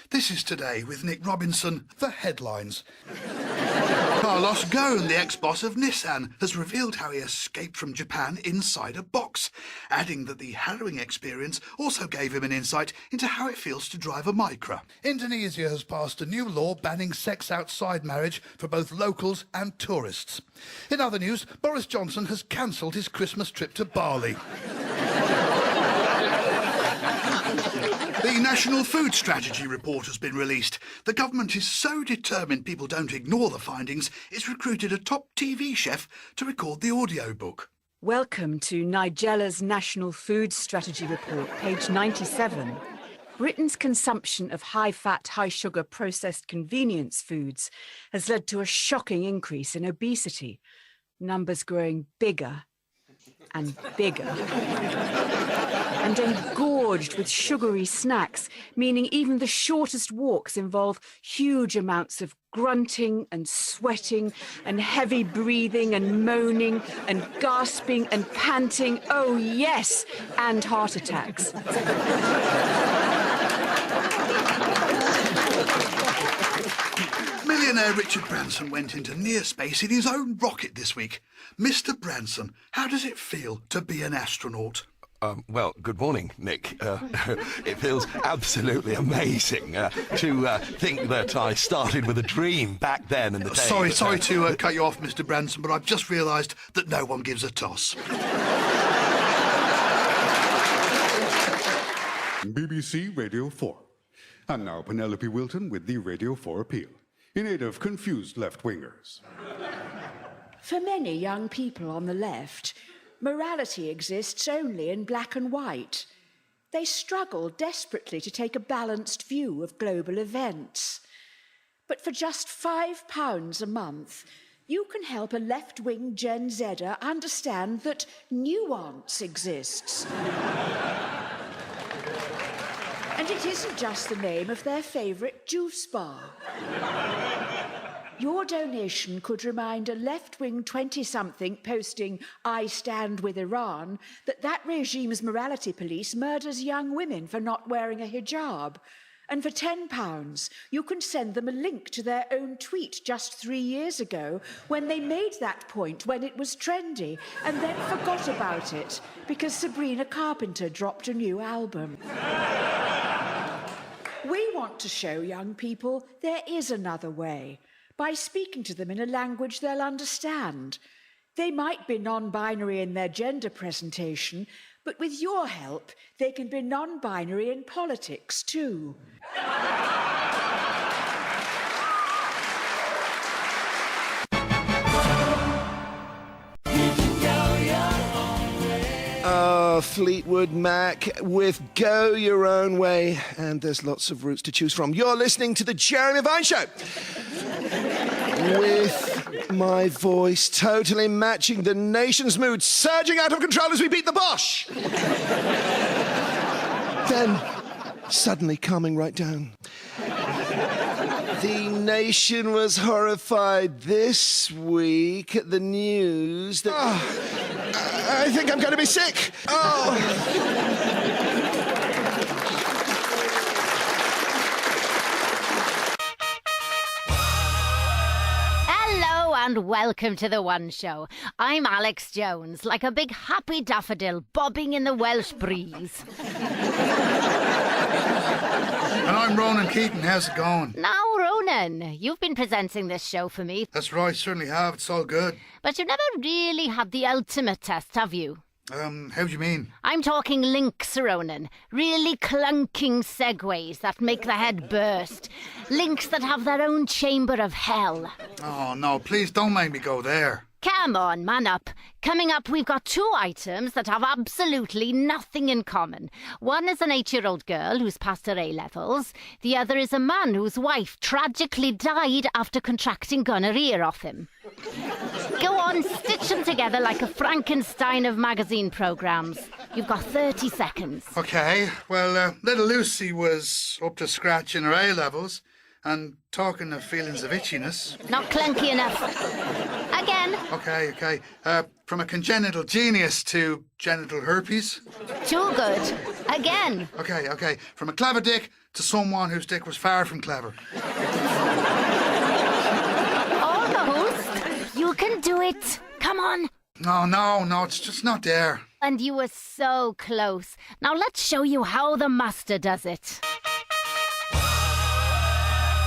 This is Today with Nick Robinson, the headlines. Carlos Ghosn, the ex-boss of Nissan, has revealed how he escaped from Japan inside a box, adding that the harrowing experience also gave him an insight into how it feels to drive a Micra. Indonesia has passed a new law banning sex outside marriage for both locals and tourists. In other news, Boris Johnson has cancelled his Christmas trip to Bali. The National Food Strategy report has been released. The government is so determined people don't ignore the findings, it's recruited a top TV chef to record the audiobook. Welcome to Nigella's National Food Strategy report, page 97. Britain's consumption of high-fat, high-sugar processed convenience foods has led to a shocking increase in obesity, numbers growing bigger and bigger. And engorged with sugary snacks, meaning even the shortest walks involve huge amounts of grunting and sweating and heavy breathing and moaning and gasping and panting. Oh, yes, and heart attacks. Millionaire Richard Branson went into near space in his own rocket this week. Mr. Branson, how does it feel to be an astronaut? Well, good morning, Nick. It feels absolutely amazing to think that I started with a dream back then in the day. Sorry to cut you off, Mr. Branson, but I've just realised that no one gives a toss. BBC Radio 4. And now Penelope Wilton with the Radio 4 appeal, in aid of confused left-wingers. For many young people on the left, morality exists only in black and white. They struggle desperately to take a balanced view of global events. But for just £5 a month, you can help a left-wing Gen Zer understand that nuance exists. And it isn't just the name of their favourite juice bar. Your donation could remind a left-wing 20-something posting, "I stand with Iran," that regime's morality police murders young women for not wearing a hijab. And for £10, you can send them a link to their own tweet just 3 years ago when they made that point when it was trendy and then forgot about it because Sabrina Carpenter dropped a new album. We want to show young people there is another way, by speaking to them in a language they'll understand. They might be non-binary in their gender presentation, but with your help, they can be non-binary in politics too. Fleetwood Mac with Go Your Own Way, and there's lots of routes to choose from. You're listening to The Jeremy Vine Show, with my voice totally matching the nation's mood, surging out of control as we beat the Bosch. Then, suddenly calming right down. The nation was horrified this week at the news that... I think I'm going to be sick. Oh. Hello and welcome to The One Show. I'm Alex Jones, like a big happy daffodil bobbing in the Welsh breeze. And I'm Ronan Keaton. How's it going? Now, Ronan, you've been presenting this show for me. That's right, certainly have. It's all good. But you've never really had the ultimate test, have you? How do you mean? I'm talking links, Ronan. Really clunking segues that make the head burst. Links that have their own chamber of hell. Oh, no, please don't make me go there. Come on, man up. Coming up, we've got 2 items that have absolutely nothing in common. One is an 8-year-old girl who's passed her A-levels. The other is a man whose wife tragically died after contracting gonorrhea off him. Go on, stitch them together like a Frankenstein of magazine programmes. You've got 30 seconds. OK, well, little Lucy was up to scratch in her A-levels. And talking of feelings of itchiness... Not clunky enough. Again. OK. From a congenital genius to genital herpes. Too good. Again. OK. From a clever dick to someone whose dick was far from clever. Almost. You can do it. Come on. No, it's just not there. And you were so close. Now let's show you how the master does it.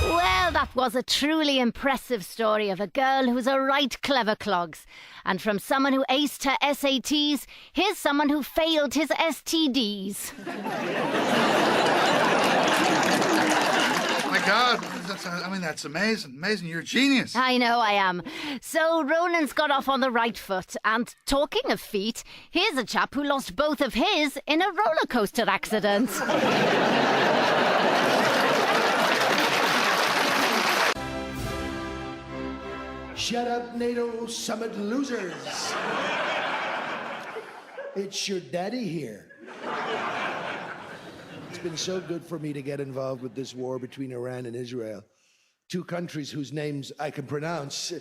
Well, that was a truly impressive story of a girl who's a right clever clogs. And from someone who aced her SATs, here's someone who failed his STDs. My God, that's amazing. Amazing, you're a genius. I know I am. So Ronan's got off on the right foot. And talking of feet, here's a chap who lost both of his in a roller coaster accident. Shut up, NATO summit losers. It's your daddy here. It's been so good for me to get involved with this war between Iran and Israel. Two countries whose names I can pronounce.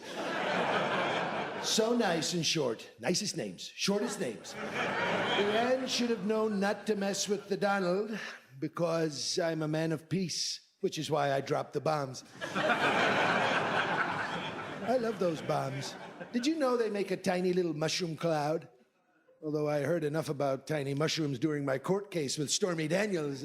So nice and short. Nicest names, shortest names. Iran should have known not to mess with the Donald because I'm a man of peace, which is why I dropped the bombs. I love those bombs. Did you know they make a tiny little mushroom cloud? Although I heard enough about tiny mushrooms during my court case with Stormy Daniels.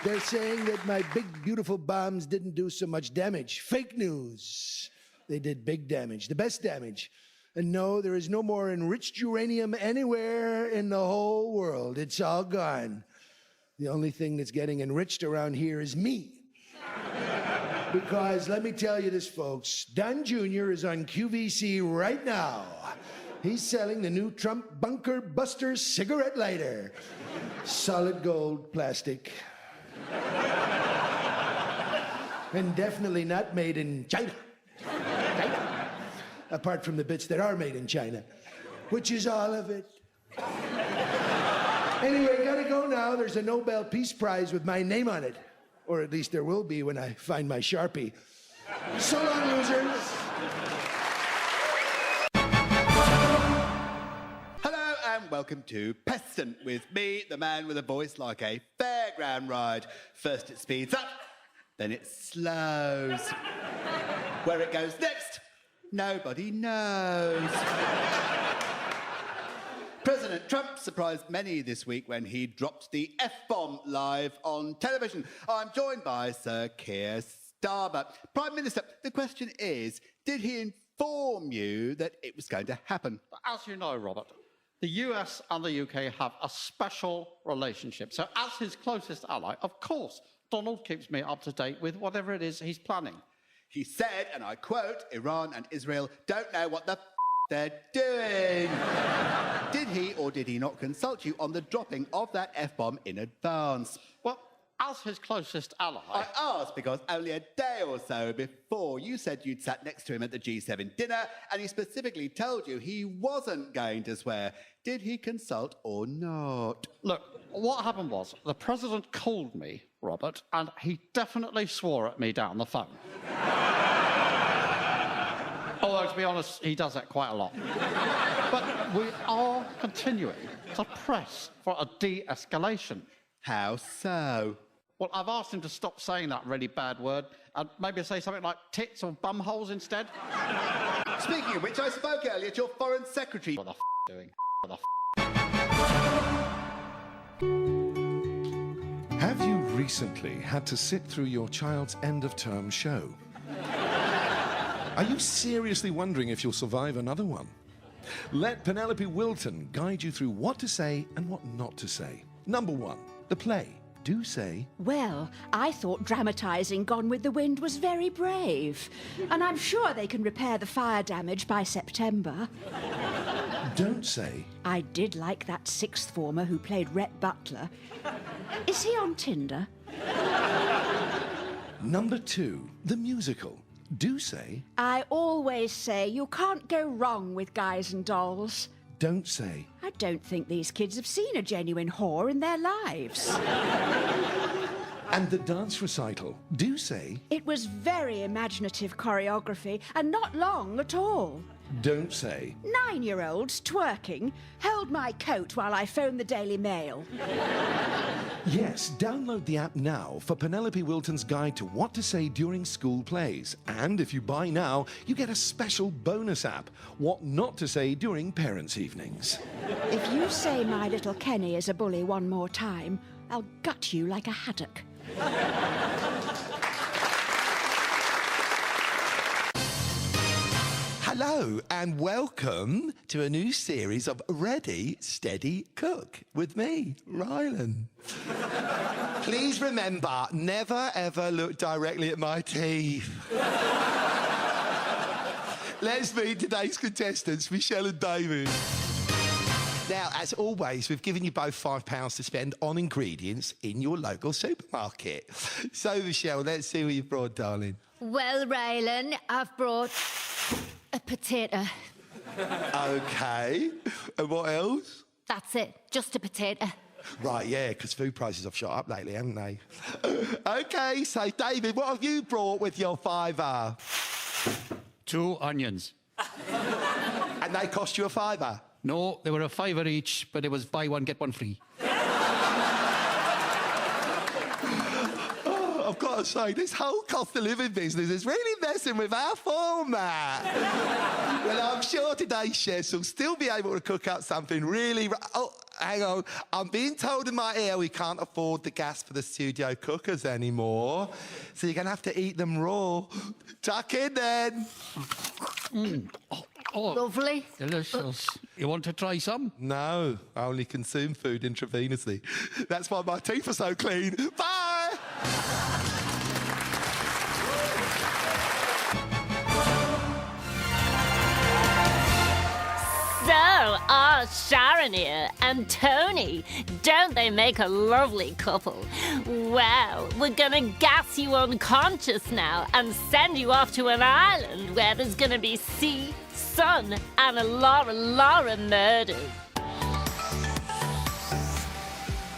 They're saying that my big, beautiful bombs didn't do so much damage. Fake news. They did big damage, the best damage. And no, there is no more enriched uranium anywhere in the whole world. It's all gone. The only thing that's getting enriched around here is me. Because let me tell you this, folks, Don Jr. is on QVC right now. He's selling the new Trump Bunker Buster cigarette lighter. Solid gold plastic. And definitely not made in China. Apart from the bits that are made in China, which is all of it. Anyway, gotta go now. There's a Nobel Peace Prize with my name on it. Or at least there will be when I find my Sharpie. So long, losers. Hello and welcome to Pestant with me, the man with a voice like a fairground ride. First it speeds up, then it slows. Where it goes next, nobody knows. President Trump surprised many this week when he dropped the F-bomb live on television. I'm joined by Sir Keir Starmer. Prime Minister, the question is, did he inform you that it was going to happen? As you know, Robert, the US and the UK have a special relationship. So as his closest ally, of course, Donald keeps me up to date with whatever it is he's planning. He said, and I quote, Iran and Israel don't know what the they're doing. Did he or did he not consult you on the dropping of that F-bomb in advance? Well, as his closest ally... I asked because only a day or so before you said you'd sat next to him at the G7 dinner and he specifically told you he wasn't going to swear. Did he consult or not? Look, what happened was the president called me, Robert, and he definitely swore at me down the phone. Although, to be honest, he does that quite a lot. But we are continuing to press for a de-escalation. How so? Well, I've asked him to stop saying that really bad word and maybe say something like tits or bumholes instead. Speaking of which, I spoke earlier to your foreign secretary. What the doing? What the Have you recently had to sit through your child's end-of-term show? Are you seriously wondering if you'll survive another one? Let Penelope Wilton guide you through what to say and what not to say. Number 1, the play. Do say... Well, I thought dramatising Gone with the Wind was very brave. And I'm sure they can repair the fire damage by September. Don't say... I did like that sixth former who played Rhett Butler. Is he on Tinder? Number 2, the musical. Do say... I always say you can't go wrong with Guys and Dolls. Don't say... I don't think these kids have seen a genuine whore in their lives. And the dance recital, do say, It was very imaginative choreography and not long at all. don't say. 9-year-olds twerking held my coat while I phoned the Daily Mail. Yes, download the app now for Penelope Wilton's guide to what to say during school plays. And if you buy now, you get a special bonus app, what not to say during parents' evenings. If you say my little Kenny is a bully one more time, I'll gut you like a haddock. Hello and welcome to a new series of Ready, Steady, Cook with me, Rylan. Please remember, never ever look directly at my teeth. Let's meet today's contestants, Michelle and David. Now, as always, we've given you both £5 to spend on ingredients in your local supermarket. So, Michelle, let's see what you've brought, darling. Well, Rylan, I've brought a potato. Okay. And what else? That's it, just a potato. Right, yeah, because food prices have shot up lately, haven't they? Okay, so, David, what have you brought with your £5? 2 onions. And they cost you a £5? No, they were a £5 each, but it was buy one, get one free. I've got to say, this whole cost of living business is really messing with our format. Well, I'm sure today's chefs will still be able to cook up something really... Oh, hang on. I'm being told in my ear we can't afford the gas for the studio cookers anymore. So you're going to have to eat them raw. Tuck in, then. Oh, Lovely. delicious. You want to try some? No, I only consume food intravenously. That's why my teeth are so clean. Bye! So, are Sharon here and Tony, don't they make a lovely couple? Well, we're gonna gas you unconscious now and send you off to an island where there's gonna be sea, sun, and a lot of murders.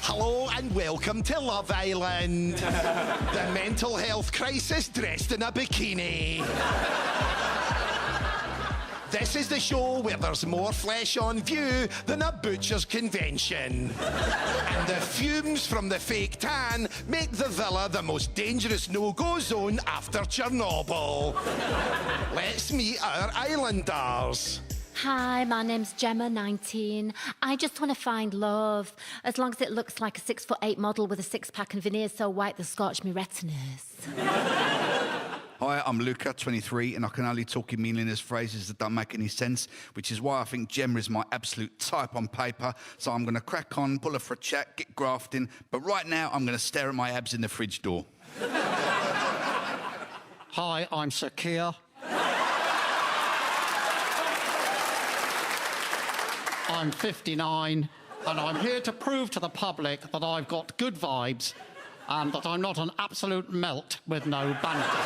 Hello and welcome to Love Island. The mental health crisis dressed in a bikini. This is the show where there's more flesh on view than a butcher's convention. And the fumes from the fake tan make the villa the most dangerous no-go zone after Chernobyl. Let's meet our islanders. Hi, my name's Gemma, 19. I just want to find love, as long as it looks like a 6'8" model with a six-pack and veneers so white they scorch me retinas. Hi, I'm Luca, 23, and I can only talk in meaningless phrases that don't make any sense, which is why I think Gemma is my absolute type on paper. So I'm going to crack on, pull her for a chat, get grafting, but right now I'm going to stare at my abs in the fridge door. Hi, I'm Sakir. I'm 59, and I'm here to prove to the public that I've got good vibes and that I'm not an absolute melt with no banter.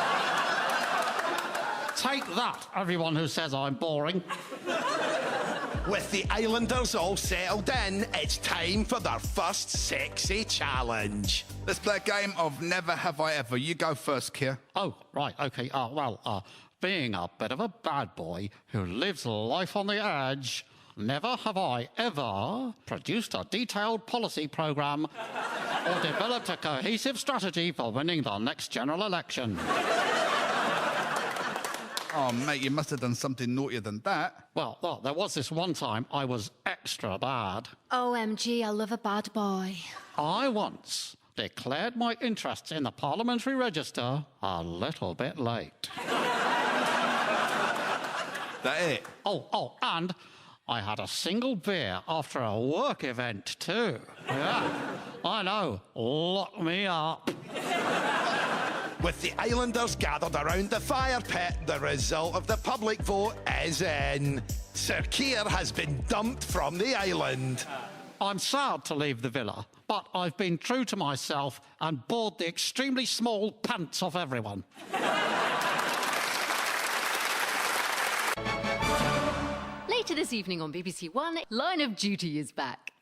Take that, everyone who says I'm boring. With the islanders all settled in, it's time for their first sexy challenge. Let's play a game of Never Have I Ever. You go first, Keir. Oh, right, OK. Being a bit of a bad boy who lives life on the edge, never have I ever produced a detailed policy programme or developed a cohesive strategy for winning the next general election. Oh, mate, you must have done something naughtier than that. Well, there was this one time I was extra bad. OMG, I love a bad boy. I once declared my interests in the parliamentary register a little bit late. That it? Oh, and I had a single beer after a work event, too. Yeah, I know. Lock me up. With the islanders gathered around the fire pit, the result of the public vote is in. Sir Keir has been dumped from the island. I'm sad to leave the villa, but I've been true to myself and bored the extremely small pants off everyone. Later this evening on BBC One, Line of Duty is back.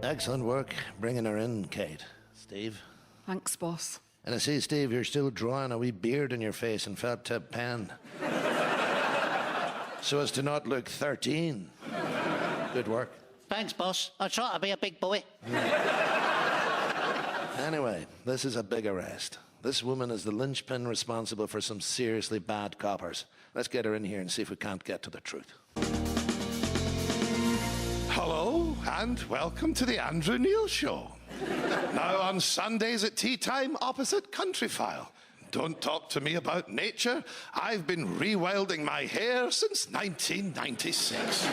Excellent work bringing her in, Kate. Steve? Thanks, boss. And I see, Steve, you're still drawing a wee beard in your face in felt tip pen. So as to not look 13. Good work. Thanks, boss. I try to be a big boy. Anyway, this is a big arrest. This woman is the linchpin responsible for some seriously bad coppers. Let's get her in here and see if we can't get to the truth. Hello, and welcome to the Andrew Neil Show. Now on Sundays at tea time opposite Countryfile. Don't talk to me about nature. I've been rewilding my hair since 1996.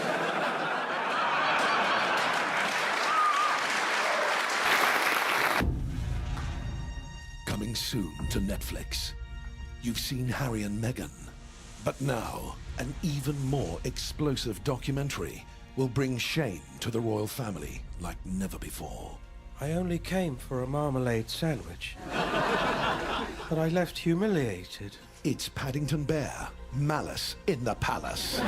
Coming soon to Netflix. You've seen Harry and Meghan. But now, an even more explosive documentary will bring shame to the royal family like never before. I only came for a marmalade sandwich. But I left humiliated. It's Paddington Bear, Malice in the Palace.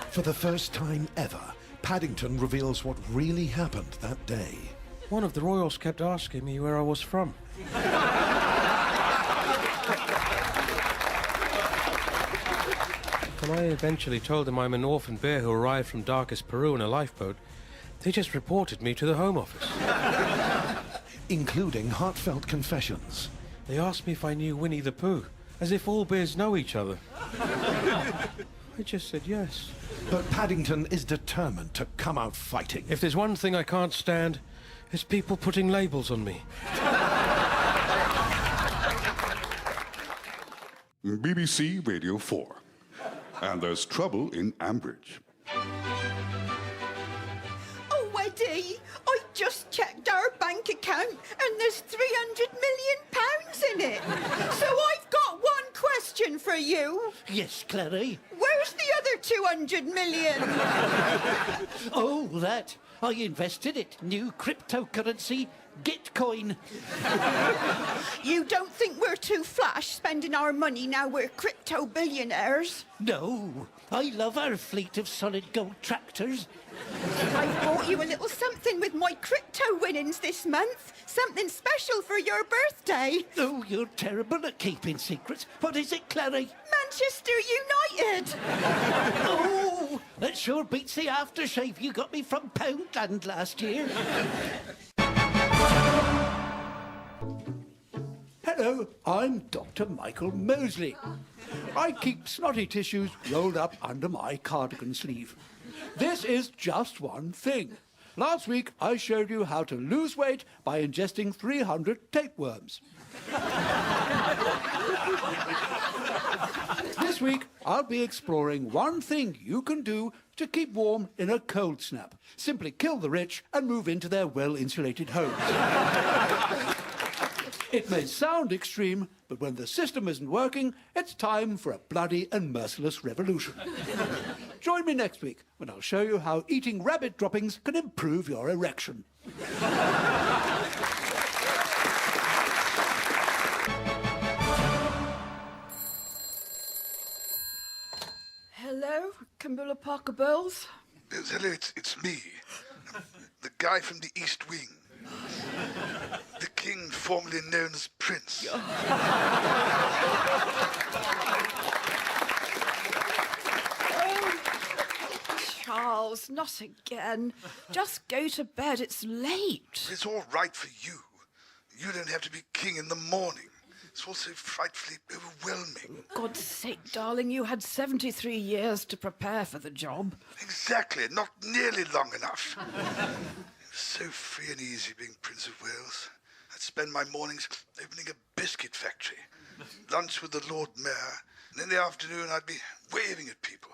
For the first time ever, Paddington reveals what really happened that day. One of the royals kept asking me where I was from. When I eventually told them I'm an orphan bear who arrived from darkest Peru in a lifeboat, they just reported me to the Home Office. Including heartfelt confessions. They asked me if I knew Winnie the Pooh, as if all bears know each other. I just said yes. But Paddington is determined to come out fighting. If there's one thing I can't stand, it's people putting labels on me. BBC Radio 4. And there's trouble in Ambridge. Oh, Weddy, I just checked our bank account and there's £300 million in it. So I've got one question for you. Yes, Clary? Where's the other 200 million? Oh, that. I invested it. New cryptocurrency, Gitcoin. You don't think we're too flash spending our money now we're crypto billionaires? No, I love our fleet of solid gold tractors. I bought you a little something with my crypto winnings this month. Something special for your birthday. Oh, you're terrible at keeping secrets. What is it, Clary? Manchester United. Oh, that sure beats the aftershave you got me from Poundland last year. Hello, I'm Dr. Michael Mosley. I keep snotty tissues rolled up under my cardigan sleeve. This is just one thing. Last week, I showed you how to lose weight by ingesting 300 tapeworms. This week, I'll be exploring one thing you can do to keep warm in a cold snap. Simply kill the rich and move into their well-insulated homes. It may sound extreme, but when the system isn't working, it's time for a bloody and merciless revolution. Join me next week when I'll show you how eating rabbit droppings can improve your erection. Hello, Camilla Parker Bowles. Yes, hello, it's me. The guy from the East Wing. The king formerly known as Prince. Charles, not again. Just go to bed, it's late. It's all right for you. You don't have to be king in the morning. It's all so frightfully overwhelming. For God's sake, darling, you had 73 years to prepare for the job. Exactly, not nearly long enough. It was so free and easy being Prince of Wales. I'd spend my mornings opening a biscuit factory, lunch with the Lord Mayor, and in the afternoon I'd be waving at people.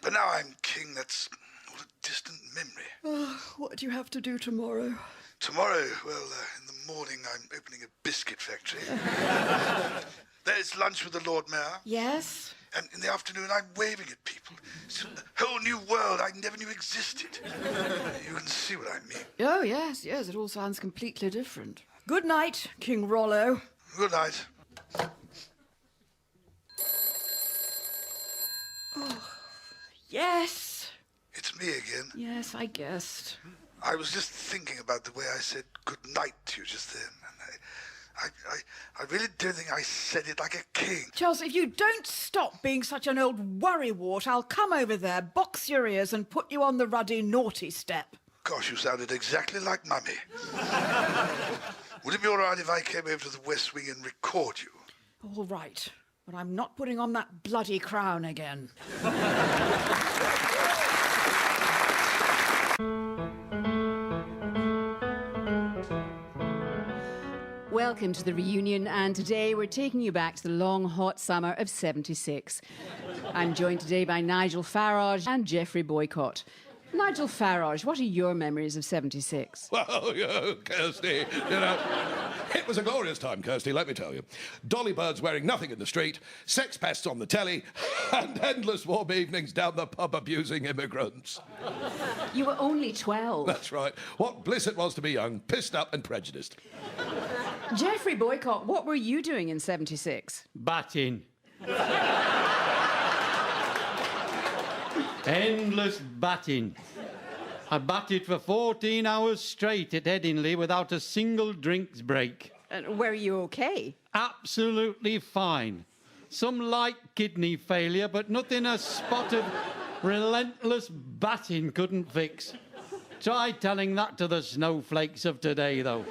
But now I'm king, that's all a distant memory. Oh, what do you have to do tomorrow? Tomorrow, well, in the morning I'm opening a biscuit factory. There's lunch with the Lord Mayor. Yes? And in the afternoon I'm waving at people. It's a whole new world I never knew existed. You can see what I mean. Oh, yes, it all sounds completely different. Good night, King Rollo. Good night. Oh, yes. It's me again. Yes, I guessed. I was just thinking about the way I said good night to you just then. And I really don't think I said it like a king. Charles, if you don't stop being such an old worrywart, I'll come over there, box your ears and put you on the ruddy naughty step. Gosh, you sounded exactly like Mummy. Would it be all right if I came over to the West Wing and record you? All right, but I'm not putting on that bloody crown again. Welcome to the reunion, and today we're taking you back to the long, hot summer of '76. I'm joined today by Nigel Farage and Geoffrey Boycott. Nigel Farage, what are your memories of '76? Well, Kirsty, you know, it was a glorious time, Kirsty, let me tell you. Dolly birds wearing nothing in the street, sex pests on the telly, and endless warm evenings down the pub abusing immigrants. You were only 12. That's right. What bliss it was to be young, pissed up and prejudiced. Geoffrey Boycott, what were you doing in '76? Batting. Endless batting. I batted for 14 hours straight at Headingley without a single drink's break. Were you okay? Absolutely fine. Some light kidney failure, but nothing a spot of relentless batting couldn't fix. Try telling that to the snowflakes of today, though.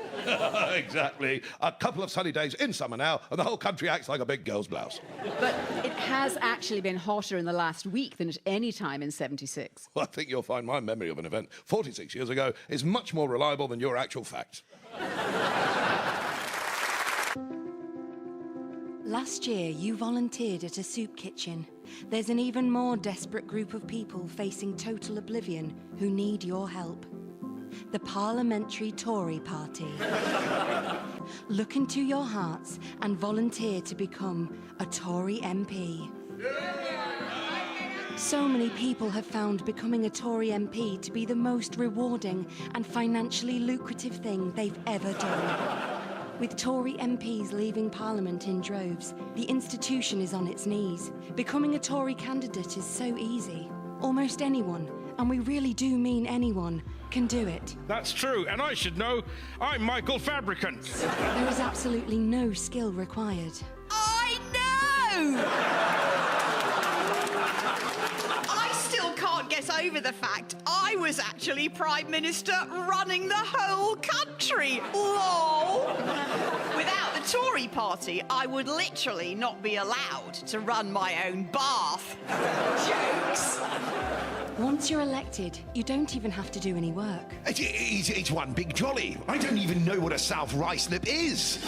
Exactly. A couple of sunny days in summer now, and the whole country acts like a big girl's blouse. But it has actually been hotter in the last week than at any time in '76. Well, I think you'll find my memory of an event 46 years ago is much more reliable than your actual facts. Last year, you volunteered at a soup kitchen. There's an even more desperate group of people facing total oblivion who need your help. The Parliamentary Tory Party. Look into your hearts and volunteer to become a Tory MP. So many people have found becoming a Tory MP to be the most rewarding and financially lucrative thing they've ever done. With Tory MPs leaving Parliament in droves, the institution is on its knees. Becoming a Tory candidate is so easy. Almost anyone, and we really do mean anyone, can do it. That's true, and I should know. I'm Michael Fabricant. There is absolutely no skill required. I know! I still can't get over the fact I was actually Prime Minister running the whole country. Lol! Without the Tory party, I would literally not be allowed to run my own bath. Jokes! Once you're elected, you don't even have to do any work. It's one big jolly. I don't even know what a South Rye slip is.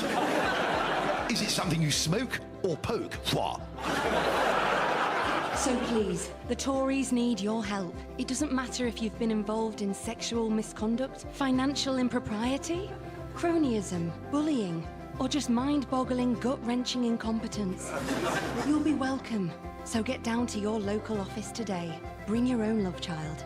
Is it something you smoke or poke? What? So please, the Tories need your help. It doesn't matter if you've been involved in sexual misconduct, financial impropriety, cronyism, bullying, or just mind-boggling, gut-wrenching incompetence. You'll be welcome. So get down to your local office today. Bring your own love child.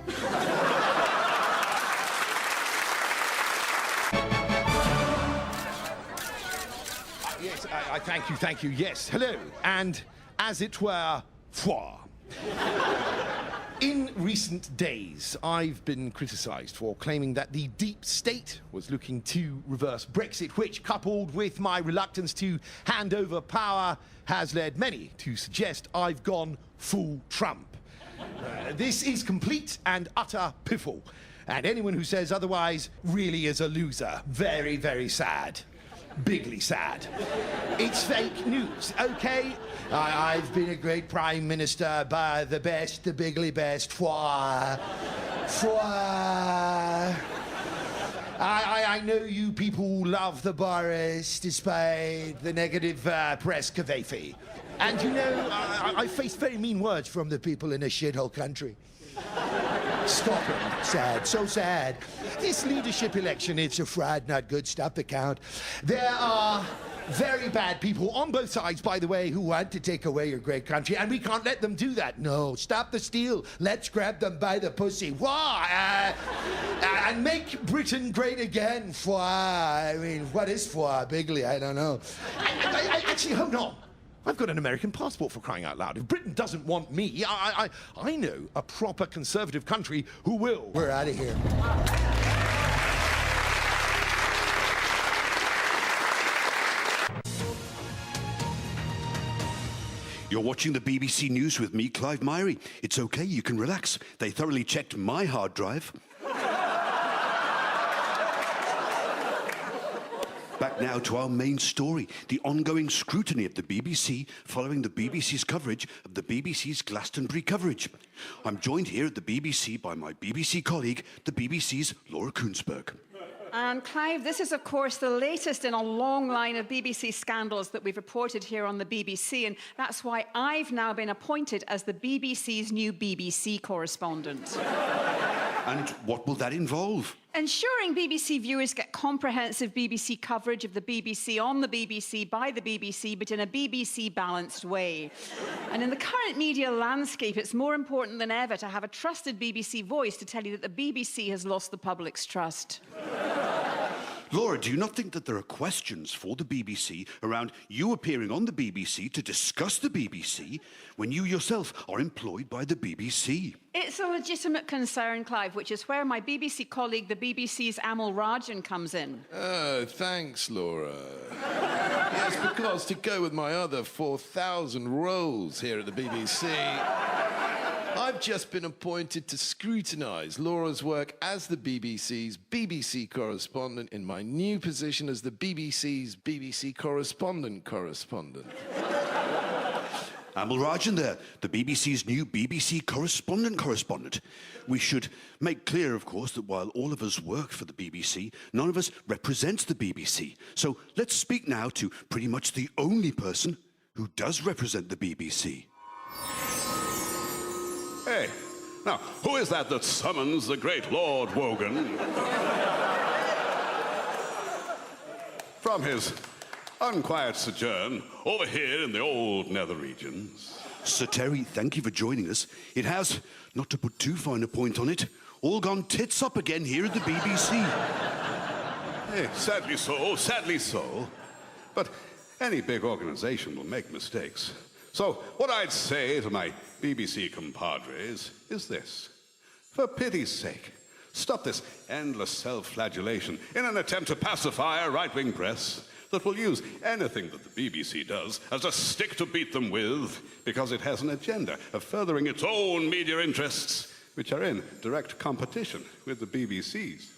Yes, I thank you, yes. Hello, and as it were, foire. In recent days, I've been criticised for claiming that the deep state was looking to reverse Brexit, which, coupled with my reluctance to hand over power, has led many to suggest I've gone full Trump. This is complete and utter piffle, and anyone who says otherwise really is a loser. Very, very sad. Bigly sad. It's fake news, okay? I've been a great Prime Minister by the best, the bigly best. I know you people love the Boris despite the negative press cavafy. And you know, I faced very mean words from the people in a shithole country. Stop it. Sad. So sad. This leadership election, it's a fraud, not good. Stop the count. There are very bad people on both sides, by the way, who want to take away your great country, and we can't let them do that. No, stop the steal. Let's grab them by the pussy. Why? And make Britain great again. Why? I mean, what is for bigly? I don't know. Actually, hold on. I've got an American passport, for crying out loud. If Britain doesn't want me, I know a proper conservative country who will. We're out of here. You're watching the BBC News with me, Clive Myrie. It's okay, you can relax. They thoroughly checked my hard drive. Back now to our main story, the ongoing scrutiny of the BBC following the BBC's coverage of the BBC's Glastonbury coverage. I'm joined here at the BBC by my BBC colleague, the BBC's Laura Koonsberg. And Clive, this is of course the latest in a long line of BBC scandals that we've reported here on the BBC, and that's why I've now been appointed as the BBC's new BBC correspondent. And what will that involve? Ensuring BBC viewers get comprehensive BBC coverage of the BBC on the BBC by the BBC, but in a BBC-balanced way. And in the current media landscape, it's more important than ever to have a trusted BBC voice to tell you that the BBC has lost the public's trust. Laura, do you not think that there are questions for the BBC around you appearing on the BBC to discuss the BBC when you yourself are employed by the BBC? It's a legitimate concern, Clive, which is where my BBC colleague, the BBC's Amol Rajan, comes in. Oh, thanks, Laura. Yes, because to go with my other 4,000 roles here at the BBC, I've just been appointed to scrutinise Laura's work as the BBC's BBC correspondent in my new position as the BBC's BBC correspondent. Amol Rajan there, the BBC's new BBC correspondent. We should make clear, of course, that while all of us work for the BBC, none of us represents the BBC. So let's speak now to pretty much the only person who does represent the BBC. Hey, now, who is that summons the great Lord Wogan from his unquiet sojourn over here in the old nether regions? Sir Terry, thank you for joining us. It has, not to put too fine a point on it, all gone tits up again here at the BBC. Hey, sadly so. But any big organisation will make mistakes. So what I'd say to my BBC compadres is this. For pity's sake, stop this endless self-flagellation in an attempt to pacify a right-wing press that will use anything that the BBC does as a stick to beat them with because it has an agenda of furthering its own media interests, which are in direct competition with the BBC's.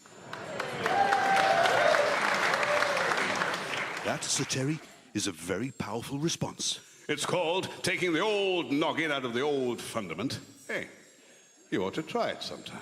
That, Sir Terry, is a very powerful response. It's called taking the old noggin out of the old fundament. Hey, you ought to try it sometime.